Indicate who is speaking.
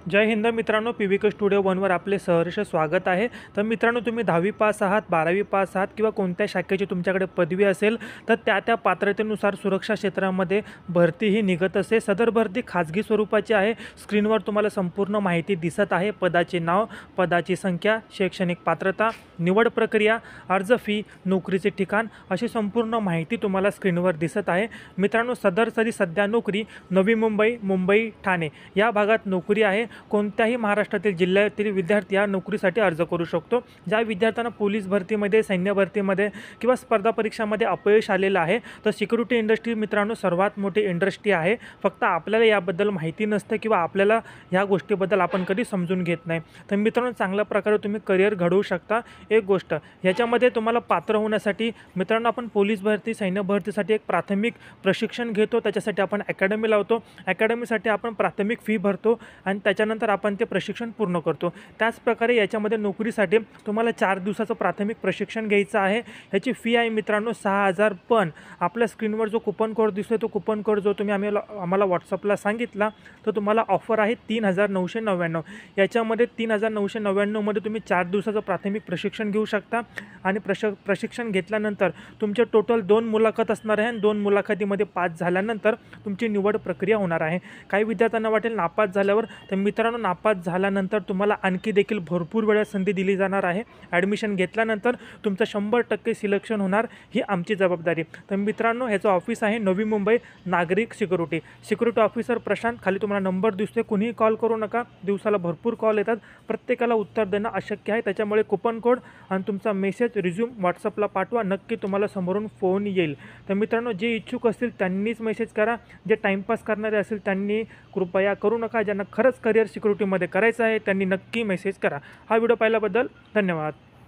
Speaker 1: जय हिंद मित्रांनो, पीव्हीके स्टुडिओ वनवर आपले सहर्ष स्वागत आहे। तर मित्रांनो, तुम्ही 10वी पास आहात, 12वी पास आहात किंवा कोणत्या शाखेची तुमच्याकडे पदवी असेल तर त्या पात्रतेनुसार सुरक्षा क्षेत्रामध्ये भरती ही निघत असते। सदर भरती खाजगी स्वरूपाची आहे। स्क्रीनवर तुम्हाला संपूर्ण माहिती दिसत आहे। पदाचे नाव, पदाची संख्या, शैक्षणिक पात्रता, निवड प्रक्रिया, अर्ज फी, नोकरीचे ठिकाण अशी संपूर्ण माहिती तुम्हाला स्क्रीनवर दिसत आहे। मित्रांनो, सध्या नोकरी नवी मुंबई, मुंबई, ठाणे या भागात नोकरी आहे। कोणत्याही महाराष्ट्रातील जिल्ह्यातील विद्यार्थी या नोकरीसाठी अर्ज करू शकतो। ज्या विद्यार्थ्यांना पोलीस भरतीमध्ये, सैन्य भरतीमध्ये किंवा स्पर्धा परीक्षांमध्ये अपयश आलेलं आहे, तर सिक्युरिटी इंडस्ट्री मित्रांनो सर्वात मोठी इंडस्ट्री आहे। फक्त आपल्याला याबद्दल माहिती नसते किंवा आपल्याला ह्या गोष्टीबद्दल आपण कधी समजून घेत नाही। तर मित्रांनो, चांगल्या प्रकारे तुम्ही करिअर घडवू शकता। एक गोष्ट ह्याच्यामध्ये तुम्हाला पात्र होण्यासाठी मित्रांनो आपण पोलीस भरती, सैन्य भरतीसाठी एक प्राथमिक प्रशिक्षण घेतो। त्याच्यासाठी आपण अकॅडमी लावतो। अकॅडमीसाठी आपण प्राथमिक फी भरतो आणि त्याच्यानंतर आपण ते प्रशिक्षण पूर्ण करतो। त्याचप्रकारे याच्यामध्ये नोकरीसाठी तुम्हाला 4 दिवसाचं प्राथमिक प्रशिक्षण घ्यायचं आहे। ह्याची फी आहे मित्रांनो 6,000। पण आपल्या स्क्रीनवर जो कूपन कोड दिसतोय तो कूपन कोड जो तुम्ही आम्हाला व्हॉट्सअपला सांगितला तर तुम्हाला ऑफर आहे 3,999। याच्यामध्ये 3,999 मध्ये तुम्ही 4 दिवसाचं प्राथमिक प्रशिक्षण घेऊ शकता आणि प्रशिक्षण घेतल्यानंतर तुमचे टोटल 2 मुलाखत असणार आहे आणि 2 मुलाखतीमध्ये पास झाल्यानंतर तुमची निवड प्रक्रिया होणार आहे। काही विद्यार्थ्यांना वाटेल नापास झाल्यावर, तर मित्रांनो नापास झाल्यानंतर तुम्हाला आणखी देखील भरपूर वेळा संधी दिली जाणार आहे। ॲडमिशन घेतल्यानंतर तुमचं 100% सिलेक्शन होणार, ही आमची जबाबदारी। तर मित्रांनो, ह्याचं ऑफिस आहे नवी मुंबई, नागरिक सिक्युरिटी ऑफिसर प्रशांत। खाली तुम्हाला नंबर दिसतोय, कुणीही कॉल करू नका। दिवसाला भरपूर कॉल येतात, प्रत्येकाला उत्तर देणं अशक्य आहे। त्याच्यामुळे कूपन कोड आणि तुमचा मेसेज, रिझ्यूम व्हॉट्सअपला पाठवा, नक्की तुम्हाला समोरून फोन येईल। तर मित्रांनो, जे इच्छुक असतील त्यांनीच मेसेज करा। जे टाईमपास करणारे असेल त्यांनी कृपया करू नका। ज्यांना खरंच करिअर सिक्युरिटीमध्ये करायचं आहे त्यांनी नक्की मेसेज करा। हा व्हिडिओ पाहिल्याबद्दल धन्यवाद।